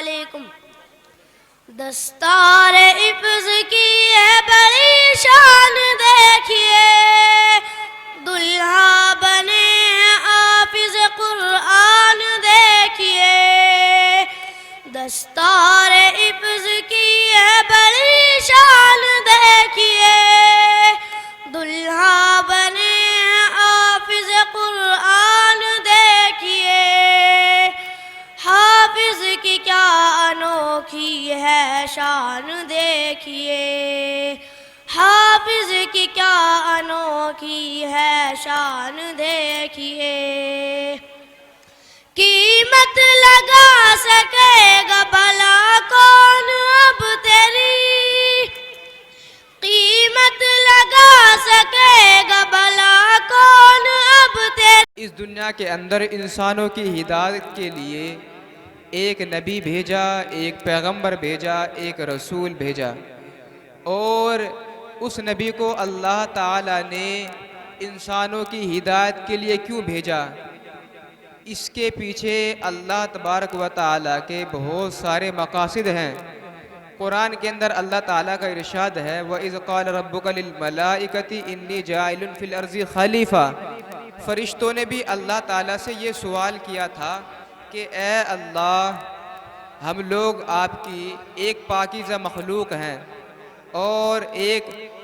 علیکم۔ دستار حفظ کی ہے بڑی شان دیکھیے، دلہا بنے حافظ قرآن دیکھیے۔ دستار حفظ کی ہے بڑی شان دیکھیے، دلہا بنے حافظ قرآن دیکھیے۔ حافظ کی کیا انوکھی ہے شان دیکھیے، حافظ کی کیا انوکھی ہے شان دیکھیے۔ قیمت لگا سکے گا بھلا کون اب تیری، قیمت لگا سکے گا بھلا کون اب تیری۔ اس دنیا کے اندر انسانوں کی ہدایت کے لیے ایک نبی بھیجا، ایک پیغمبر بھیجا، ایک رسول بھیجا، اور اس نبی کو اللہ تعالیٰ نے انسانوں کی ہدایت کے لیے کیوں بھیجا؟ اس کے پیچھے اللہ تبارک و تعالیٰ کے بہت سارے مقاصد ہیں۔ قرآن کے اندر اللہ تعالیٰ کا ارشاد ہے وَإِذْ قَالَ رَبُّكَ لِلْمَلَائِكَةِ إِنِّي جَاعِلٌ فِي الْأَرْضِ خَلِيفَةً۔ فرشتوں نے بھی اللہ تعالیٰ سے یہ سوال کیا تھا کہ اے اللہ، ہم لوگ آپ کی ایک پاکیزہ مخلوق ہیں،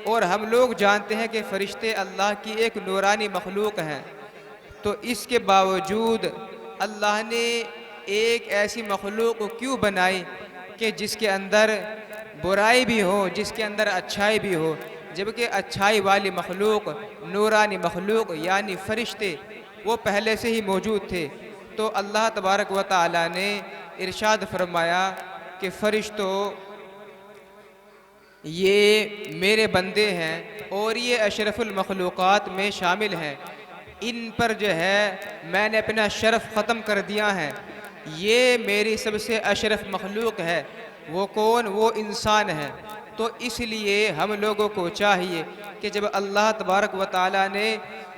اور ہم لوگ جانتے ہیں کہ فرشتے اللہ کی ایک نورانی مخلوق ہیں، تو اس کے باوجود اللہ نے ایک ایسی مخلوق کیوں بنائی کہ جس کے اندر برائی بھی ہو، جس کے اندر اچھائی بھی ہو، جبکہ اچھائی والی مخلوق، نورانی مخلوق یعنی فرشتے وہ پہلے سے ہی موجود تھے۔ تو اللہ تبارک و تعالیٰ نے ارشاد فرمایا کہ فرشتوں یہ میرے بندے ہیں اور یہ اشرف المخلوقات میں شامل ہیں، ان پر جو ہے میں نے اپنا شرف ختم کر دیا ہے، یہ میری سب سے اشرف مخلوق ہے۔ وہ کون؟ وہ انسان ہے۔ تو اس لیے ہم لوگوں کو چاہیے کہ جب اللہ تبارک و تعالیٰ نے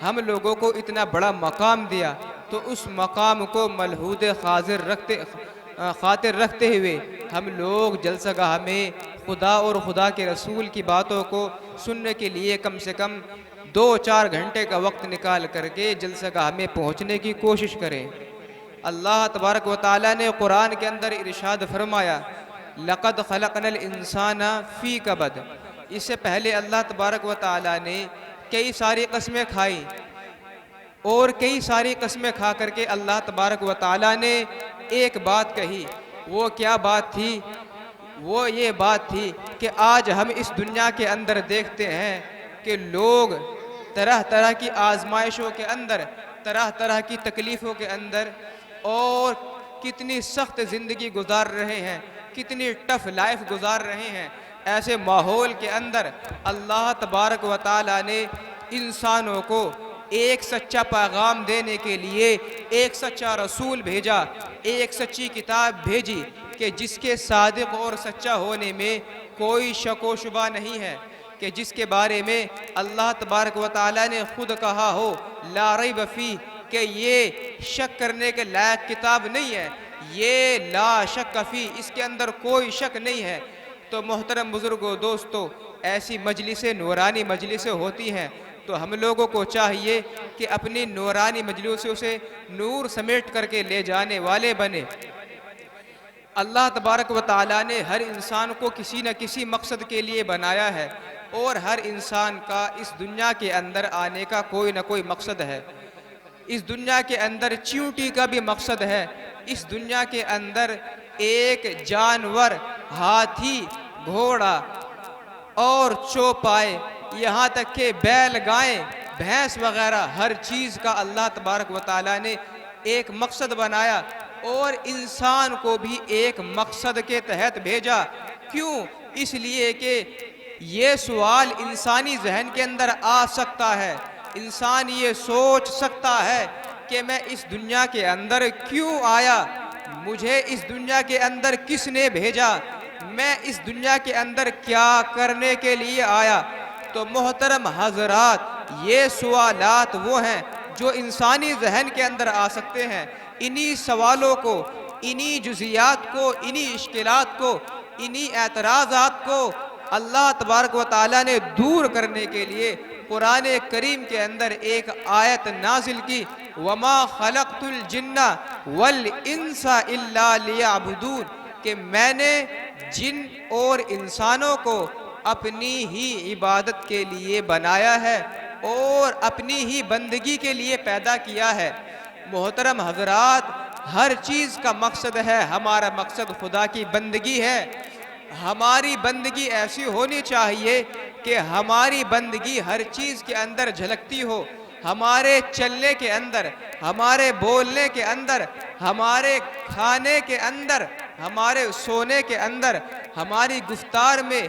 ہم لوگوں کو اتنا بڑا مقام دیا تو اس مقام کو ملحوظ خاطر رکھتے ہوئے ہم لوگ جلسہ گاہ میں خدا اور خدا کے رسول کی باتوں کو سننے کے لیے کم سے کم 2-4 گھنٹے کا وقت نکال کر کے جلسہ گاہ میں پہنچنے کی کوشش کریں۔ اللہ تبارک و تعالیٰ نے قرآن کے اندر ارشاد فرمایا لَقَدْ خَلَقْنَا الْإِنسَانَ فِي كَبَدٍ۔ اس سے پہلے اللہ تبارک و تعالیٰ نے کئی ساری قسمیں کھائیں، اور کئی ساری قسمیں کھا کر کے اللہ تبارک و تعالیٰ نے ایک بات کہی۔ وہ کیا بات تھی؟ وہ یہ بات تھی کہ آج ہم اس دنیا کے اندر دیکھتے ہیں کہ لوگ طرح طرح کی آزمائشوں کے اندر، طرح طرح کی تکلیفوں کے اندر، اور کتنی سخت زندگی گزار رہے ہیں، کتنی ٹف لائف گزار رہے ہیں۔ ایسے ماحول کے اندر اللہ تبارک و تعالیٰ نے انسانوں کو ایک سچا پیغام دینے کے لیے ایک سچا رسول بھیجا، ایک سچی کتاب بھیجی کہ جس کے صادق اور سچا ہونے میں کوئی شک و شبہ نہیں ہے، کہ جس کے بارے میں اللہ تبارک و تعالیٰ نے خود کہا ہو لا ریب فیہ، کہ یہ شک کرنے کے لائق کتاب نہیں ہے، یہ لا شک فیہ، اس کے اندر کوئی شک نہیں ہے۔ تو محترم بزرگوں، دوستو، ایسی مجلسیں نورانی مجلسیں ہوتی ہیں، تو ہم لوگوں کو چاہیے کہ اپنی نورانی مجلسوں سے نور سمیٹ کر کے لے جانے والے بنے۔ اللہ تبارک و تعالیٰ نے ہر انسان کو کسی نہ کسی مقصد کے لیے بنایا ہے، اور ہر انسان کا اس دنیا کے اندر آنے کا کوئی نہ کوئی مقصد ہے۔ اس دنیا کے اندر چیونٹی کا بھی مقصد ہے، اس دنیا کے اندر ایک جانور، ہاتھی، گھوڑا اور چوپائے، یہاں تک کہ بیل گائیں، بھینس وغیرہ، ہر چیز کا اللہ تبارک و تعالیٰ نے ایک مقصد بنایا، اور انسان کو بھی ایک مقصد کے تحت بھیجا۔ کیوں؟ اس لیے کہ یہ سوال انسانی ذہن کے اندر آ سکتا ہے، انسان یہ سوچ سکتا ہے کہ میں اس دنیا کے اندر کیوں آیا، مجھے اس دنیا کے اندر کس نے بھیجا، میں اس دنیا کے اندر کیا کرنے کے لیے آیا۔ تو محترم حضرات، یہ سوالات وہ ہیں جو انسانی ذہن کے اندر آ سکتے ہیں۔ انہی سوالوں کو انہی جزیات کو، انہی اشکالات کو، انہی اعتراضات کو اللہ تبارک و تعالیٰ نے دور کرنے کے لیے قرآن کریم کے اندر ایک آیت نازل کی، وَمَا خَلَقْتُ الْجِنَّ وَالْإِنسَ إِلَّا لِيَعْبُدُونَ، کہ میں نے جن اور انسانوں کو اپنی ہی عبادت کے لیے بنایا ہے اور اپنی ہی بندگی کے لیے پیدا کیا ہے۔ محترم حضرات، ہر چیز کا مقصد ہے، ہمارا مقصد خدا کی بندگی ہے۔ ہماری بندگی ایسی ہونی چاہیے کہ ہماری بندگی ہر چیز کے اندر جھلکتی ہو، ہمارے چلنے کے اندر، ہمارے بولنے کے اندر، ہمارے کھانے کے اندر، ہمارے سونے کے اندر، ہماری گفتار میں،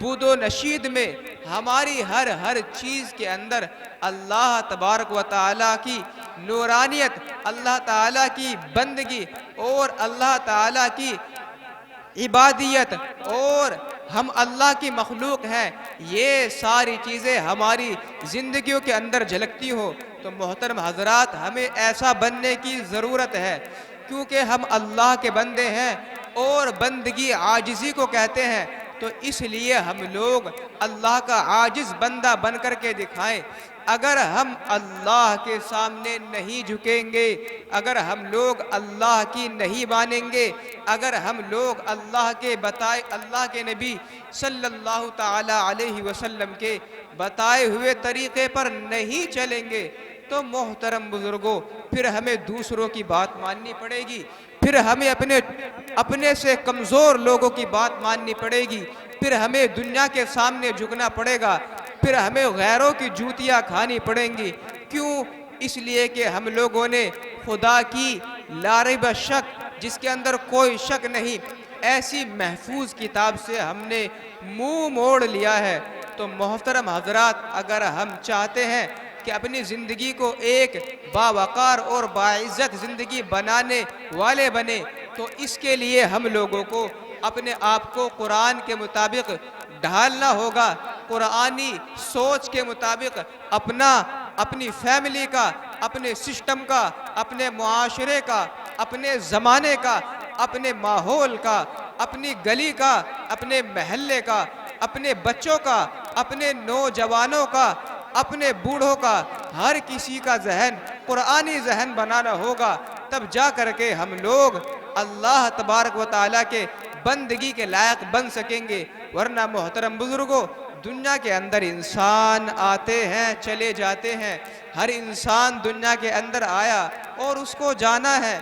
بود و نشید میں، ہماری ہر چیز کے اندر اللہ تبارک و تعالیٰ کی نورانیت، اللہ تعالیٰ کی بندگی اور اللہ تعالیٰ کی عبادیت، اور ہم اللہ کی مخلوق ہیں، یہ ساری چیزیں ہماری زندگیوں کے اندر جھلکتی ہو۔ تو محترم حضرات، ہمیں ایسا بننے کی ضرورت ہے، کیونکہ ہم اللہ کے بندے ہیں اور بندگی عاجزی کو کہتے ہیں، تو اس لیے ہم لوگ اللہ کا عاجز بندہ بن کر کے دکھائیں۔ اگر ہم اللہ کے سامنے نہیں جھکیں گے، اگر ہم لوگ اللہ کی نہیں مانیں گے، اگر ہم لوگ اللہ کے نبی صلی اللہ تعالی علیہ وسلم کے بتائے ہوئے طریقے پر نہیں چلیں گے، تو محترم بزرگوں، پھر ہمیں دوسروں کی بات ماننی پڑے گی، پھر ہمیں اپنے سے کمزور لوگوں کی بات ماننی پڑے گی، پھر ہمیں دنیا کے سامنے جھکنا پڑے گا، پھر ہمیں غیروں کی جوتیاں کھانی پڑیں گی۔ کیوں؟ اس لیے کہ ہم لوگوں نے خدا کی لا ریب شک، جس کے اندر کوئی شک نہیں، ایسی محفوظ کتاب سے ہم نے منہ موڑ لیا ہے۔ تو محترم حضرات، اگر ہم چاہتے ہیں کہ اپنی زندگی کو ایک باوقار اور باعزت زندگی بنانے والے بنے، تو اس کے لیے ہم لوگوں کو اپنے آپ کو قرآن کے مطابق ڈھالنا ہوگا، قرآنی سوچ کے مطابق اپنی فیملی کا، اپنے سسٹم کا، اپنے معاشرے کا، اپنے زمانے کا، اپنے ماحول کا، اپنی گلی کا، اپنے محلے کا، اپنے بچوں کا، اپنے نوجوانوں کا، اپنے بوڑھوں کا، ہر کسی کا ذہن قرآنی ذہن بنانا ہوگا، تب جا کر کے ہم لوگ اللہ تبارک و تعالیٰ کے بندگی کے لائق بن سکیں گے۔ ورنہ محترم بزرگوں، دنیا کے اندر انسان آتے ہیں، چلے جاتے ہیں، ہر انسان دنیا کے اندر آیا اور اس کو جانا ہے،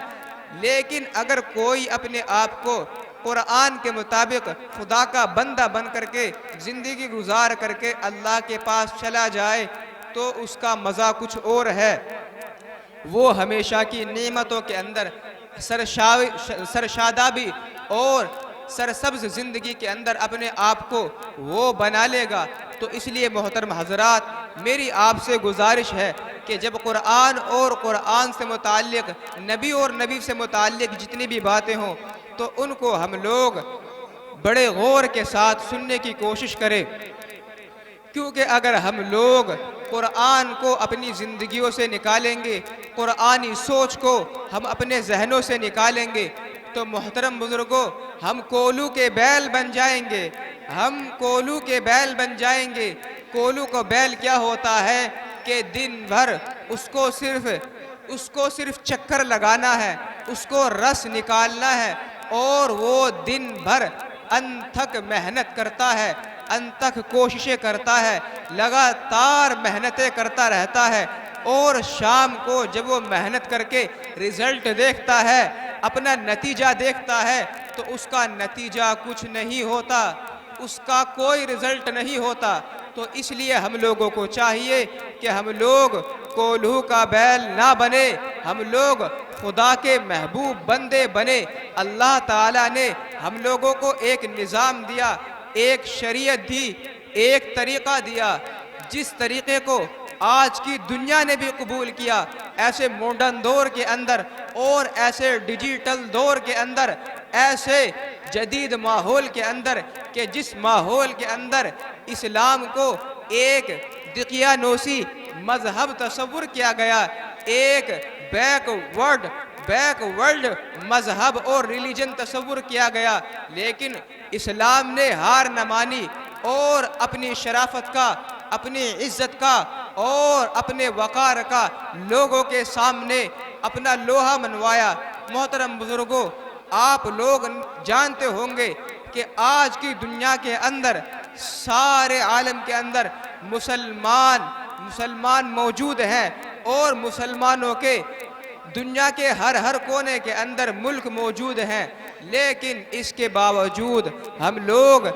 لیکن اگر کوئی اپنے آپ کو قرآن کے مطابق خدا کا بندہ بن کر کے زندگی گزار کر کے اللہ کے پاس چلا جائے، تو اس کا مزہ کچھ اور ہے۔ وہ ہمیشہ کی نعمتوں کے اندر سرشادابی اور سرسبز زندگی کے اندر اپنے آپ کو وہ بنا لے گا۔ تو اس لیے محترم حضرات، میری آپ سے گزارش ہے کہ جب قرآن اور قرآن سے متعلق، نبی اور نبی سے متعلق جتنی بھی باتیں ہوں، تو ان کو ہم لوگ بڑے غور کے ساتھ سننے کی کوشش کریں، کیونکہ اگر ہم لوگ قرآن کو اپنی زندگیوں سے نکالیں گے، قرآنی سوچ کو ہم اپنے ذہنوں سے نکالیں گے، تو محترم بزرگوں، ہم کولو کے بیل بن جائیں گے، ہم کولو کے بیل بن جائیں گے۔ کولو کا بیل کیا ہوتا ہے کہ دن بھر اس کو صرف چکر لگانا ہے، اس کو رس نکالنا ہے، اور وہ دن بھر انتھک محنت کرتا ہے، انتھک کوششیں کرتا ہے، لگاتار محنتیں کرتا رہتا ہے، اور شام کو جب وہ محنت کر کے رزلٹ دیکھتا ہے، اپنا نتیجہ دیکھتا ہے، تو اس کا نتیجہ کچھ نہیں ہوتا، اس کا کوئی رزلٹ نہیں ہوتا۔ تو اس لیے ہم لوگوں کو چاہیے کہ ہم لوگ کولہو کا بیل نہ بنے، ہم لوگ خدا کے محبوب بندے بنے۔ اللہ تعالیٰ نے ہم لوگوں کو ایک نظام دیا، ایک شریعت دی، ایک طریقہ دیا، جس طریقے کو آج کی دنیا نے بھی قبول کیا، ایسے ماڈرن دور کے اندر اور ایسے ڈیجیٹل دور کے اندر، ایسے جدید ماحول کے اندر، کہ جس ماحول کے اندر اسلام کو ایک دقیانوسی مذہب تصور کیا گیا، ایک بیک ورڈ بیک ورلڈ مذہب اور ریلیجن تصور کیا گیا، لیکن اسلام نے ہار نہ مانی اور اپنی شرافت کا، اپنی عزت کا اور اپنے وقار کا لوگوں کے سامنے اپنا لوہا منوایا۔ محترم بزرگوں، آپ لوگ جانتے ہوں گے کہ آج کی دنیا کے اندر، سارے عالم کے اندر مسلمان موجود ہیں، اور مسلمانوں کے دنیا کے ہر کونے کے اندر ملک موجود ہیں، لیکن اس کے باوجود ہم لوگ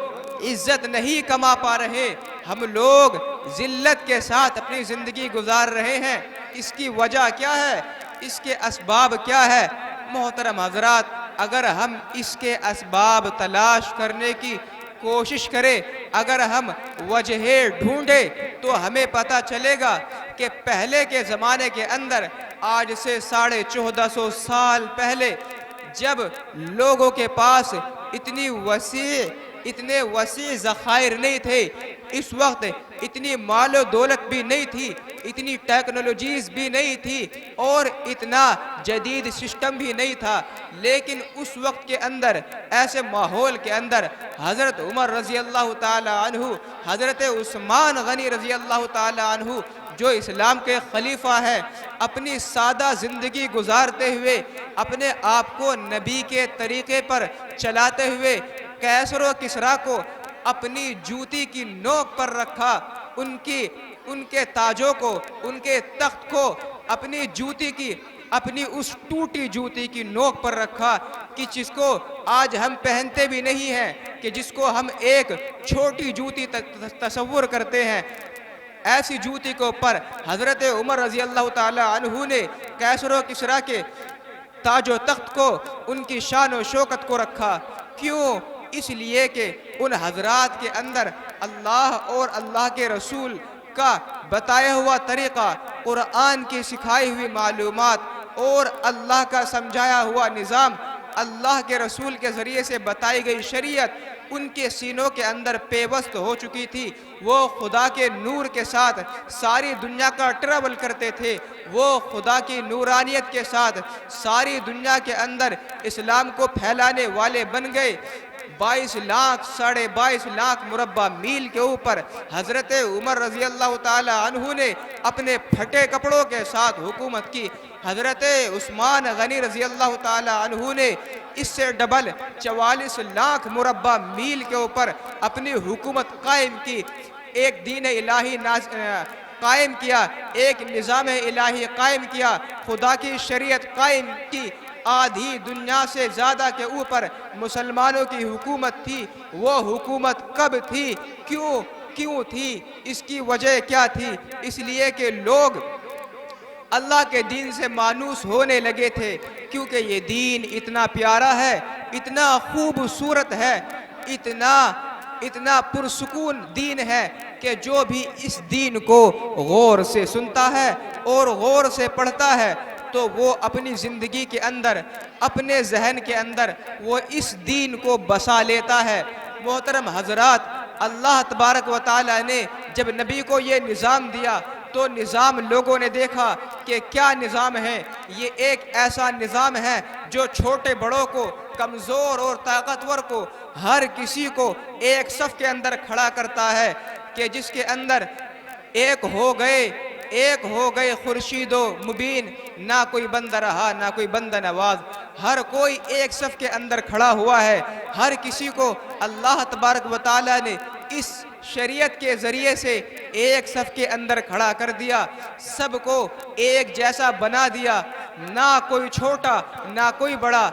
عزت نہیں کما پا رہے، ہم لوگ ذلت کے ساتھ اپنی زندگی گزار رہے ہیں۔ اس کی وجہ کیا ہے؟ اس کے اسباب کیا ہے؟ محترم حضرات، اگر ہم اس کے اسباب تلاش کرنے کی کوشش کریں، اگر ہم وجہ ڈھونڈیں، تو ہمیں پتہ چلے گا کہ پہلے کے زمانے کے اندر، آج سے 1450 سال پہلے، جب لوگوں کے پاس اتنے وسیع ذخائر نہیں تھے، اس وقت اتنی مال و دولت بھی نہیں تھی، اتنی ٹیکنالوجیز بھی نہیں تھی، اور اتنا جدید سسٹم بھی نہیں تھا، لیکن اس وقت کے اندر، ایسے ماحول کے اندر، حضرت عمر رضی اللہ تعالی عنہ، حضرت عثمان غنی رضی اللہ تعالی عنہ، جو اسلام کے خلیفہ ہیں، اپنی سادہ زندگی گزارتے ہوئے، اپنے آپ کو نبی کے طریقے پر چلاتے ہوئے، کیسر و کسریٰ کو اپنی جوتی کی نوک پر رکھا، ان کے تاجوں کو، ان کے تخت کو اپنی جوتی کی، اپنی اس ٹوٹی جوتی کی نوک پر رکھا، کہ جس کو آج ہم پہنتے بھی نہیں ہیں، کہ جس کو ہم ایک چھوٹی جوتی تصور کرتے ہیں۔ ایسی جوتی کے اوپر حضرت عمر رضی اللہ تعالی عنہ نے کیسر و کسریٰ کے تاج و تخت کو، ان کی شان و شوکت کو رکھا۔ کیوں؟ اس لیے کہ ان حضرات کے اندر اللہ اور اللہ کے رسول کا بتایا ہوا طریقہ، قرآن کی سکھائی ہوئی معلومات اور اللہ کا سمجھایا ہوا نظام، اللہ کے رسول کے ذریعے سے بتائی گئی شریعت ان کے سینوں کے اندر پیوست ہو چکی تھی۔ وہ خدا کے نور کے ساتھ ساری دنیا کا ٹریول کرتے تھے، وہ خدا کی نورانیت کے ساتھ ساری دنیا کے اندر اسلام کو پھیلانے والے بن گئے۔ 22 لاکھ مربع میل کے اوپر حضرت عمر رضی اللہ تعالی عنہ نے اپنے پھٹے کپڑوں کے ساتھ حکومت کی۔ حضرت عثمان غنی رضی اللہ تعالی عنہ نے اس سے ڈبل 44 لاکھ مربع میل کے اوپر اپنی حکومت قائم کی، ایک دین الہی قائم کیا، ایک نظام الہی قائم کیا، خدا کی شریعت قائم کی۔ آدھی دنیا سے زیادہ کے اوپر مسلمانوں کی حکومت تھی۔ وہ حکومت کب تھی؟ کیوں تھی؟ اس کی وجہ کیا تھی؟ اس لیے کہ لوگ اللہ کے دین سے مانوس ہونے لگے تھے، کیونکہ یہ دین اتنا پیارا ہے، اتنا خوبصورت ہے، اتنا پرسکون دین ہے کہ جو بھی اس دین کو غور سے سنتا ہے اور غور سے پڑھتا ہے، تو وہ اپنی زندگی کے اندر، اپنے ذہن کے اندر وہ اس دین کو بسا لیتا ہے۔ محترم حضرات، اللہ تبارک و تعالی نے جب نبی کو یہ نظام دیا، تو نظام لوگوں نے دیکھا کہ کیا نظام ہے۔ یہ ایک ایسا نظام ہے جو چھوٹے بڑوں کو، کمزور اور طاقتور کو، ہر کسی کو ایک صف کے اندر کھڑا کرتا ہے، کہ جس کے اندر ایک ہو گئے خورشید و مبین، نہ کوئی بندہ رہا نہ کوئی بندہ نواز، ہر کوئی ایک صف کے اندر کھڑا ہوا ہے۔ ہر کسی کو اللہ تبارک و تعالی نے اس شریعت کے ذریعے سے ایک صف کے اندر کھڑا کر دیا، سب کو ایک جیسا بنا دیا، نہ کوئی چھوٹا نہ کوئی بڑا۔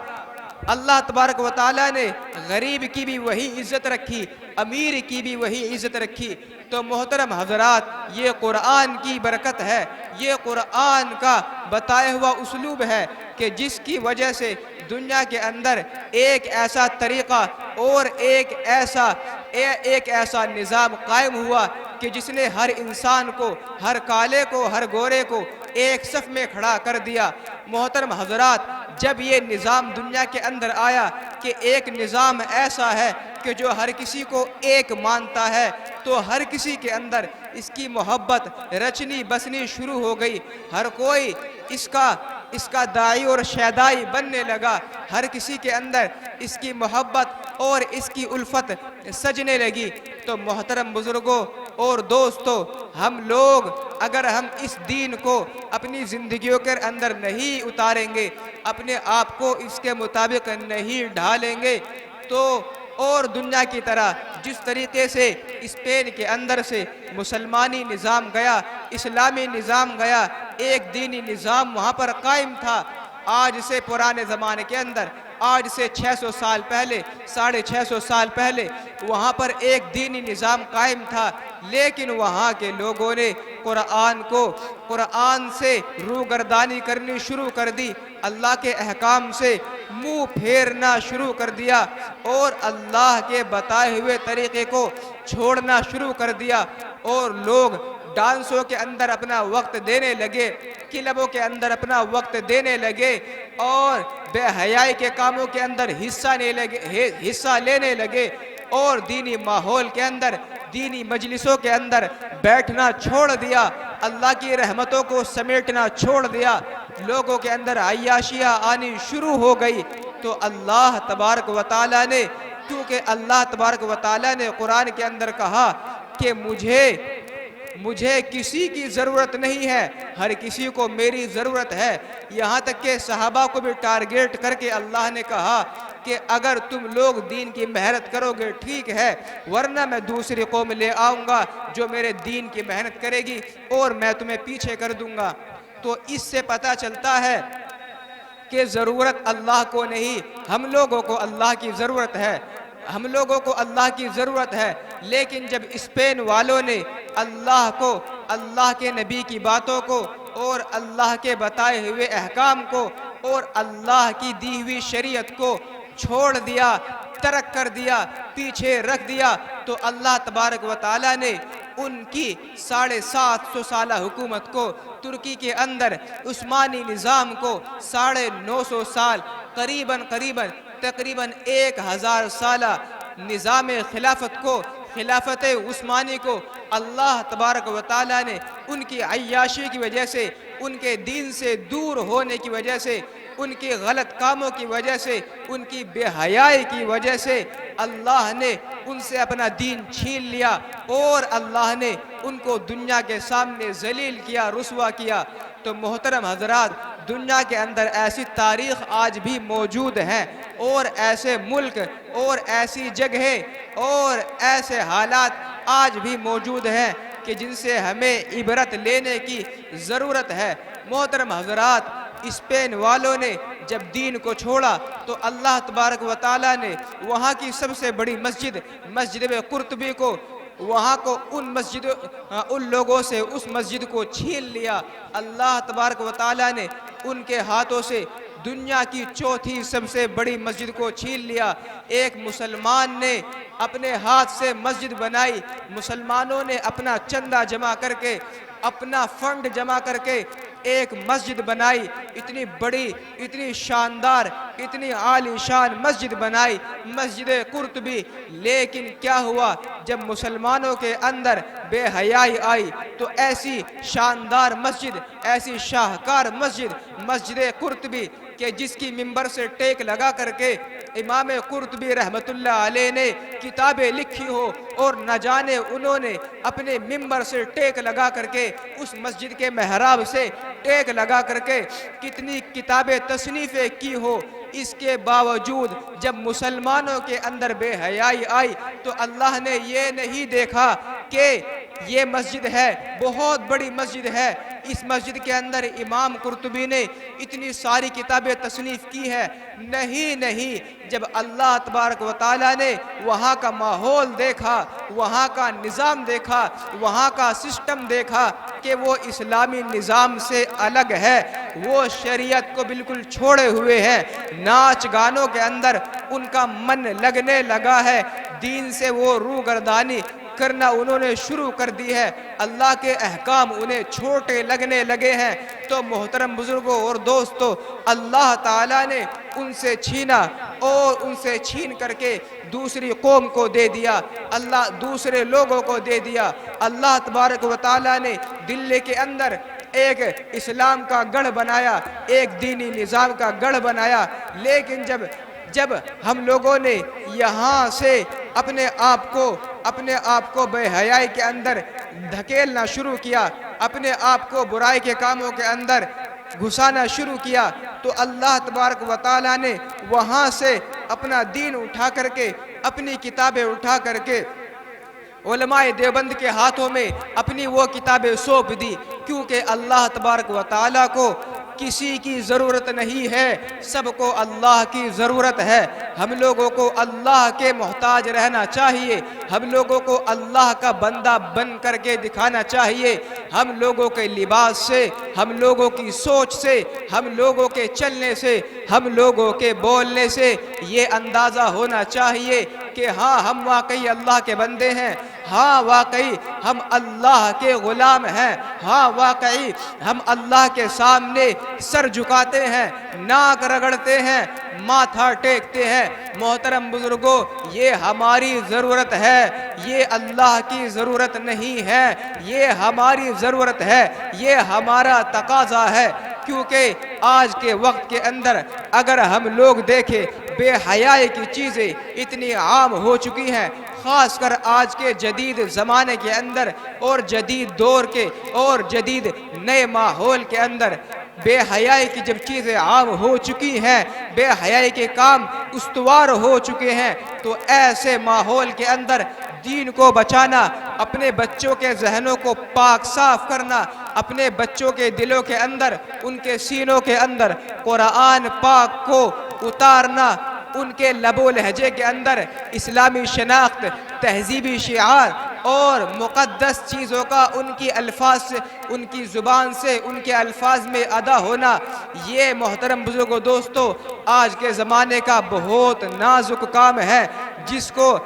اللہ تبارک و تعالی نے غریب کی بھی وہی عزت رکھی، امیر کی بھی وہی عزت رکھی۔ تو محترم حضرات، یہ قرآن کی برکت ہے، یہ قرآن کا بتایا ہوا اسلوب ہے، کہ جس کی وجہ سے دنیا کے اندر ایک ایسا طریقہ اور ایک ایسا نظام قائم ہوا کہ جس نے ہر انسان کو، ہر کالے کو، ہر گورے کو ایک صف میں کھڑا کر دیا۔ محترم حضرات، جب یہ نظام دنیا کے اندر آیا کہ ایک نظام ایسا ہے کہ جو ہر کسی کو ایک مانتا ہے، تو ہر کسی کے اندر اس کی محبت رچنی بسنی شروع ہو گئی۔ ہر کوئی اس کا اس کا داعی اور شیدائی بننے لگا، ہر کسی کے اندر اس کی محبت اور اس کی الفت سجنے لگی۔ تو محترم بزرگوں اور دوستوں، ہم لوگ اگر ہم اس دین کو اپنی زندگیوں کے اندر نہیں اتاریں گے، اپنے آپ کو اس کے مطابق نہیں ڈھالیں گے، تو اور دنیا کی طرح جس طریقے سے اسپین کے اندر سے مسلمانی نظام گیا، اسلامی نظام گیا، ایک دینی نظام وہاں پر قائم تھا، آج سے پرانے زمانے کے اندر، آج سے 600 سال پہلے، 650 سال پہلے وہاں پر ایک دینی نظام قائم تھا، لیکن وہاں کے لوگوں نے قرآن سے روگردانی کرنی شروع کر دی، اللہ کے احکام سے منہ پھیرنا شروع کر دیا اور اللہ کے بتائے ہوئے طریقے کو چھوڑنا شروع کر دیا، اور لوگ ڈانسوں کے اندر اپنا وقت دینے لگے، کلبوں کے اندر اپنا وقت دینے لگے، اور بے حیائی کے کاموں کے اندر حصہ لینے لگے، اور دینی ماحول کے اندر، دینی مجلسوں کے اندر بیٹھنا چھوڑ دیا، اللہ کی رحمتوں کو سمیٹنا چھوڑ دیا، لوگوں کے اندر عیاشیاں آنی شروع ہو گئی۔ تو اللہ تبارک و تعالیٰ نے، کیونکہ اللہ تبارک و تعالیٰ نے قرآن کے اندر کہا کہ مجھے کسی کی ضرورت نہیں ہے، ہر کسی کو میری ضرورت ہے، یہاں تک کہ صحابہ کو بھی ٹارگیٹ کر کے اللہ نے کہا کہ اگر تم لوگ دین کی محنت کرو گے ٹھیک ہے، ورنہ میں دوسری قوم لے آؤں گا جو میرے دین کی محنت کرے گی اور میں تمہیں پیچھے کر دوں گا۔ تو اس سے پتہ چلتا ہے کہ ضرورت اللہ کو نہیں، ہم لوگوں کو اللہ کی ضرورت ہے، ہم لوگوں کو اللہ کی ضرورت ہے۔ لیکن جب اسپین والوں نے اللہ کو، اللہ کے نبی کی باتوں کو اور اللہ کے بتائے ہوئے احکام کو اور اللہ کی دی ہوئی شریعت کو چھوڑ دیا، ترک کر دیا، پیچھے رکھ دیا، تو اللہ تبارک و تعالیٰ نے ان کی 750 سالہ حکومت کو، ترکی کے اندر عثمانی نظام کو 950 سال، تقریباً 1000 سالہ نظام خلافت کو، خلافت عثمانی کو اللہ تبارک و تعالیٰ نے ان کی عیاشی کی وجہ سے، ان کے دین سے دور ہونے کی وجہ سے، ان کے غلط کاموں کی وجہ سے، ان کی بے حیائی کی وجہ سے اللہ نے ان سے اپنا دین چھین لیا، اور اللہ نے ان کو دنیا کے سامنے ذلیل کیا، رسوا کیا۔ تو محترم حضرات، دنیا کے اندر ایسی تاریخ آج بھی موجود ہیں، اور ایسے ملک اور ایسی جگہیں اور ایسے حالات آج بھی موجود ہیں کہ جن سے ہمیں عبرت لینے کی ضرورت ہے۔ محترم حضرات، اسپین والوں نے جب دین کو چھوڑا تو اللہ تبارک و تعالیٰ نے وہاں کی سب سے بڑی مسجد قرطبی کو، وہاں کو ان لوگوں سے اس مسجد کو چھین لیا۔ اللہ تبارک و تعالیٰ نے ان کے ہاتھوں سے دنیا کی چوتھی سب سے بڑی مسجد کو چھین لیا۔ ایک مسلمان نے اپنے ہاتھ سے مسجد بنائی، مسلمانوں نے اپنا چندہ جمع کر کے، اپنا فنڈ جمع کر کے ایک مسجد بنائی، اتنی بڑی، اتنی شاندار، اتنی عالی شان مسجد بنائی، مسجد قرطبی۔ لیکن کیا ہوا، جب مسلمانوں کے اندر بے حیائی آئی تو ایسی شاندار مسجد، ایسی شاہکار مسجد قرطبی کہ جس کی ممبر سے ٹیک لگا کر کے امام قرطبی رحمت اللہ علیہ نے کتابیں لکھی ہو، اور نہ جانے انہوں نے اپنے ممبر سے ٹیک لگا کر کے، اس مسجد کے محراب سے ٹیک لگا کر کے کتنی کتابیں تصنیفیں کی ہو، اس کے باوجود جب مسلمانوں کے اندر بے حیائی آئی تو اللہ نے یہ نہیں دیکھا کہ یہ مسجد ہے، بہت بڑی مسجد ہے، اس مسجد کے اندر امام قرطبی نے اتنی ساری کتابیں تصنیف کی ہے، نہیں، جب اللہ تبارک و تعالیٰ نے وہاں کا ماحول دیکھا، وہاں کا نظام دیکھا، وہاں کا سسٹم دیکھا کہ وہ اسلامی نظام سے الگ ہے، وہ شریعت کو بالکل چھوڑے ہوئے ہیں، ناچ گانوں کے اندر ان کا من لگنے لگا ہے، دین سے وہ روگردانی کرنا انہوں نے شروع کر دی ہے، اللہ کے احکام انہیں چھوٹے لگنے لگے ہیں۔ تو محترم بزرگوں اور دوستو، اللہ تعالیٰ نے ان سے چھینا، اور ان سے چھین کر کے دوسری قوم کو دے دیا، اللہ دوسرے لوگوں کو دے دیا۔ اللہ تبارک و تعالیٰ نے دلی کے اندر ایک اسلام کا گڑھ بنایا، ایک دینی نظام کا گڑھ بنایا، لیکن جب ہم لوگوں نے یہاں سے اپنے آپ کو بے حیائی کے اندر دھکیلنا شروع کیا، اپنے آپ کو برائی کے کاموں کے اندر گھسانا شروع کیا، تو اللہ تبارک و تعالیٰ نے وہاں سے اپنا دین اٹھا کر کے، اپنی کتابیں اٹھا کر کے علماء دیوبند کے ہاتھوں میں اپنی وہ کتابیں سونپ دی، کیونکہ اللہ تبارک و تعالیٰ کو کسی کی ضرورت نہیں ہے، سب کو اللہ کی ضرورت ہے۔ ہم لوگوں کو اللہ کے محتاج رہنا چاہیے، ہم لوگوں کو اللہ کا بندہ بن کر کے دکھانا چاہیے۔ ہم لوگوں کے لباس سے، ہم لوگوں کی سوچ سے، ہم لوگوں کے چلنے سے، ہم لوگوں کے بولنے سے یہ اندازہ ہونا چاہیے کہ ہاں ہم واقعی اللہ کے بندے ہیں، ہاں واقعی ہم اللہ کے غلام ہیں، ہاں واقعی ہم اللہ کے سامنے سر جھکاتے ہیں، ناک رگڑتے ہیں، ماتھا ٹیکتے ہیں۔ محترم بزرگوں، یہ ہماری ضرورت ہے، یہ اللہ کی ضرورت نہیں ہے، یہ ہماری ضرورت ہے، یہ ہمارا تقاضا ہے، کیونکہ آج کے وقت کے اندر اگر ہم لوگ دیکھیں بے حیائی کی چیزیں اتنی عام ہو چکی ہیں، خاص کر آج کے جدید زمانے کے اندر اور جدید دور کے اور جدید نئے ماحول کے اندر بے حیائی کی جب چیزیں عام ہو چکی ہیں، بے حیائی کے کام استوار ہو چکے ہیں، تو ایسے ماحول کے اندر دین کو بچانا، اپنے بچوں کے ذہنوں کو پاک صاف کرنا، اپنے بچوں کے دلوں کے اندر، ان کے سینوں کے اندر قرآن پاک کو اتارنا، ان کے لب و لہجے کے اندر اسلامی شناخت، تہذیبی شعار اور مقدس چیزوں کا ان کی الفاظ سے، ان کی زبان سے، ان کے الفاظ میں ادا ہونا، یہ محترم بزرگوں دوستو آج کے زمانے کا بہت نازک کام ہے، جس کو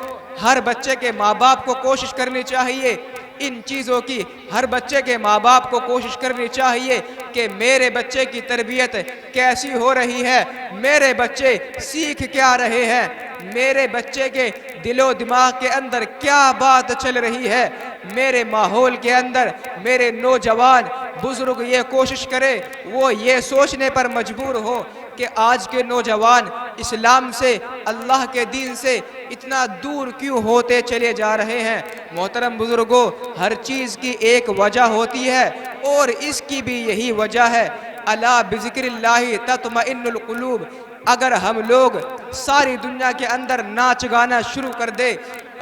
ہر بچے کے ماں باپ کو کوشش کرنی چاہیے۔ ان چیزوں کی ہر بچے کے ماں باپ کو کوشش کرنی چاہیے کہ میرے بچے کی تربیت کیسی ہو رہی ہے، میرے بچے سیکھ کیا رہے ہیں، میرے بچے کے دل و دماغ کے اندر کیا بات چل رہی ہے، میرے ماحول کے اندر میرے نوجوان بزرگ یہ کوشش کرے، وہ یہ سوچنے پر مجبور ہو کہ آج کے نوجوان اسلام سے، اللہ کے دین سے اتنا دور کیوں ہوتے چلے جا رہے ہیں۔ محترم بزرگوں، ہر چیز کی ایک وجہ ہوتی ہے اور اس کی بھی یہی وجہ ہے، الا بذکر اللہ تطمئن القلوب۔ اگر ہم لوگ ساری دنیا کے اندر ناچ گانا شروع کر دے،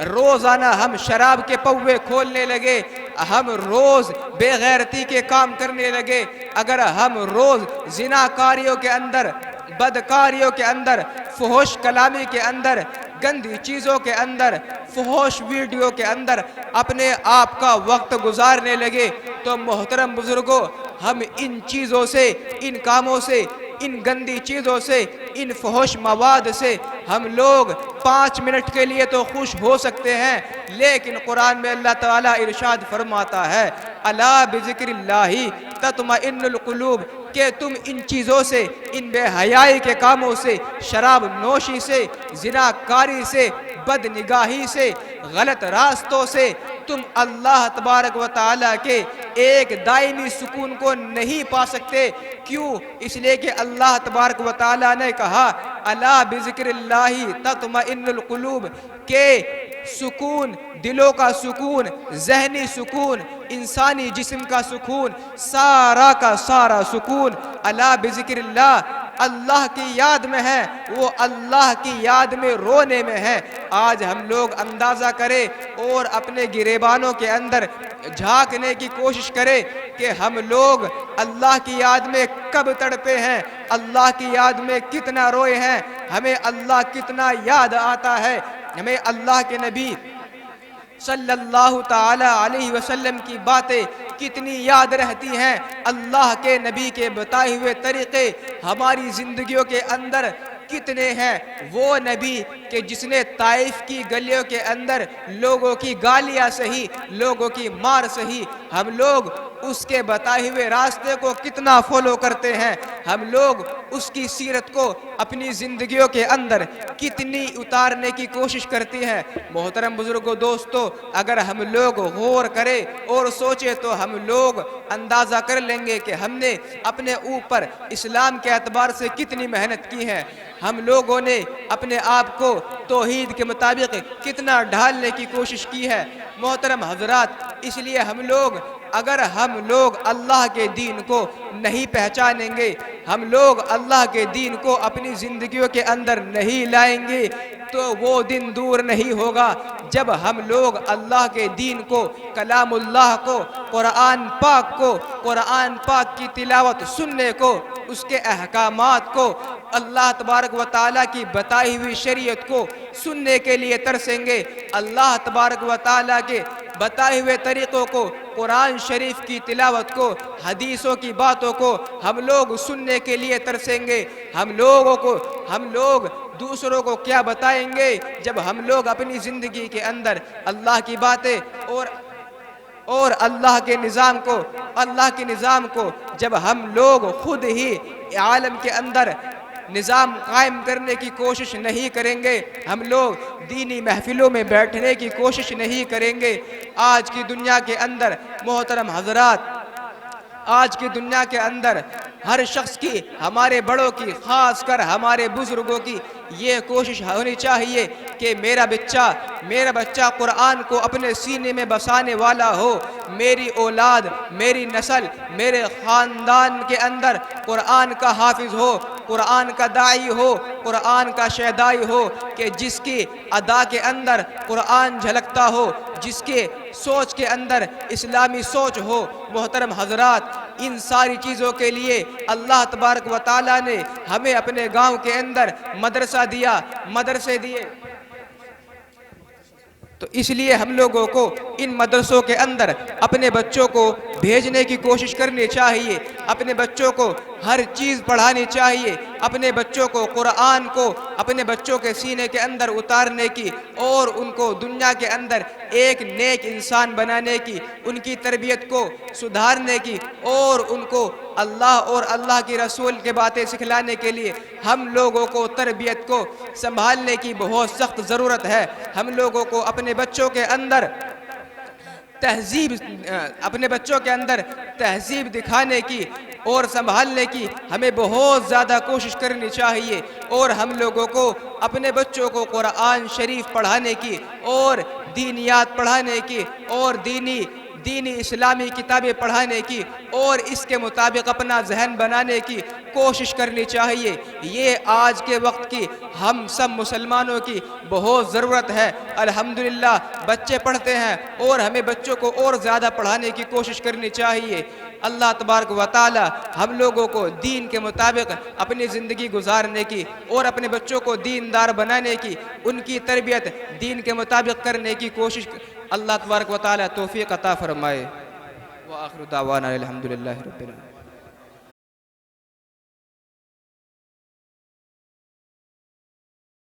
روزانہ ہم شراب کے پوے کھولنے لگے، ہم روز بے غیرتی کے کام کرنے لگے، اگر ہم روز زناکاریوں کے اندر، بدکاریوں کے اندر، فحش کلامی کے اندر، گندی چیزوں کے اندر، فحش ویڈیو کے اندر اپنے آپ کا وقت گزارنے لگے، تو محترم بزرگوں ہم ان چیزوں سے، ان کاموں سے، ان گندی چیزوں سے، ان فحش مواد سے ہم لوگ 5 منٹ کے لیے تو خوش ہو سکتے ہیں، لیکن قرآن میں اللہ تعالیٰ ارشاد فرماتا ہے الا بذکر اللہ تطمئن القلوب، کہ تم ان چیزوں سے، ان بے حیائی کے کاموں سے، شراب نوشی سے، زناکاری سے، بد نگاہی سے، غلط راستوں سے تم اللہ تبارک و تعالیٰ کے ایک دائمی سکون کو نہیں پا سکتے۔ کیوں؟ اس لیے کہ اللہ تبارک و تعالیٰ نے کہا الا بذکر اللہ تطمئن القلوب، کہ سکون، دلوں کا سکون، ذہنی سکون، انسانی جسم کا سکون، سارا کا سارا سکون الا بذکر اللہ، اللہ کی یاد میں ہے، وہ اللہ کی یاد میں رونے میں ہے۔ آج ہم لوگ اندازہ کریں اور اپنے گریبانوں کے اندر جھانکنے کی کوشش کریں کہ ہم لوگ اللہ کی یاد میں کب تڑپے ہیں، اللہ کی یاد میں کتنا روئے ہیں، ہمیں اللہ کتنا یاد آتا ہے، ہمیں اللہ کے نبی صلی اللہ تعالی علیہ وسلم کی باتیں کتنی یاد رہتی ہیں، اللہ کے نبی کے بتائے ہوئے طریقے ہماری زندگیوں کے اندر کتنے ہیں وہ نبی کہ جس نے طائف کی گلیوں کے اندر لوگوں کی گالیاں سہی، لوگوں کی مار سہی، ہم لوگ اس کے بتائے ہوئے راستے کو کتنا فالو کرتے ہیں، ہم لوگ اس کی سیرت کو اپنی زندگیوں کے اندر کتنی اتارنے کی کوشش کرتی ہیں۔ محترم بزرگوں، دوستو، اگر ہم لوگ غور کریں اور سوچیں تو ہم لوگ اندازہ کر لیں گے کہ ہم نے اپنے اوپر اسلام کے اعتبار سے کتنی محنت کی ہے، ہم لوگوں نے اپنے آپ کو توحید کے مطابق کتنا ڈھالنے کی کوشش کی ہے۔ محترم حضرات، اس لیے اگر ہم لوگ اللہ کے دین کو نہیں پہچانیں گے، ہم لوگ اللہ کے دین کو اپنی زندگیوں کے اندر نہیں لائیں گے تو وہ دن دور نہیں ہوگا جب ہم لوگ اللہ کے دین کو، کلام اللہ کو، قرآن پاک کی تلاوت سننے کو، اس کے احکامات کو، اللہ تبارک و تعالیٰ کی بتائی ہوئی شریعت کو سننے کے لیے ترسیں گے، اللہ تبارک و تعالیٰ کے بتائے ہوئے طریقوں کو، قرآن شریف کی تلاوت کو، حدیثوں کی باتوں کو ہم لوگ سننے کے لیے ترسیں گے۔ ہم لوگ دوسروں کو کیا بتائیں گے جب ہم لوگ اپنی زندگی کے اندر اللہ کی باتیں اور اللہ کے نظام کو جب ہم لوگ خود ہی عالم کے اندر نظام قائم کرنے کی کوشش نہیں کریں گے، ہم لوگ دینی محفلوں میں بیٹھنے کی کوشش نہیں کریں گے۔ آج کی دنیا کے اندر محترم حضرات، آج کی دنیا کے اندر ہر شخص کی، ہمارے بڑوں کی، خاص کر ہمارے بزرگوں کی یہ کوشش ہونی چاہیے کہ میرا بچہ قرآن کو اپنے سینے میں بسانے والا ہو، میری اولاد، میری نسل، میرے خاندان کے اندر قرآن کا حافظ ہو، قرآن کا داعی ہو، قرآن کا شیدائی ہو، کہ جس کی ادا کے اندر قرآن جھلکتا ہو، جس کے سوچ کے اندر اسلامی سوچ ہو۔ محترم حضرات، ان ساری چیزوں کے لیے اللہ تبارک و تعالیٰ نے ہمیں اپنے گاؤں کے اندر مدرسے دیے، تو اس لیے ہم لوگوں کو ان مدرسوں کے اندر اپنے بچوں کو بھیجنے کی کوشش کرنی چاہیے، اپنے بچوں کو ہر چیز پڑھانی چاہیے، اپنے بچوں کو قرآن کو اپنے بچوں کے سینے کے اندر اتارنے کی اور ان کو دنیا کے اندر ایک نیک انسان بنانے کی، ان کی تربیت کو سدھارنے کی اور ان کو اللہ اور اللہ کی رسول کے باتیں سکھلانے کے لیے ہم لوگوں کو تربیت کو سنبھالنے کی بہت سخت ضرورت ہے۔ ہم لوگوں کو اپنے بچوں کے اندر تہذیب دکھانے کی اور سنبھالنے کی ہمیں بہت زیادہ کوشش کرنی چاہیے، اور ہم لوگوں کو اپنے بچوں کو قرآن شریف پڑھانے کی اور دینیات پڑھانے کی اور دینی اسلامی کتابیں پڑھانے کی اور اس کے مطابق اپنا ذہن بنانے کی کوشش کرنی چاہیے۔ یہ آج کے وقت کی ہم سب مسلمانوں کی بہت ضرورت ہے۔ الحمدللہ بچے پڑھتے ہیں اور ہمیں بچوں کو اور زیادہ پڑھانے کی کوشش کرنی چاہیے۔ اللہ تبارک و تعالی ہم لوگوں کو دین کے مطابق اپنی زندگی گزارنے کی اور اپنے بچوں کو دیندار بنانے کی، ان کی تربیت دین کے مطابق کرنے کی کوشش اللہ تبارک و تعالی توفیق عطا فرمائے۔ وآخر دعوانا الحمدللہ رب العالمین۔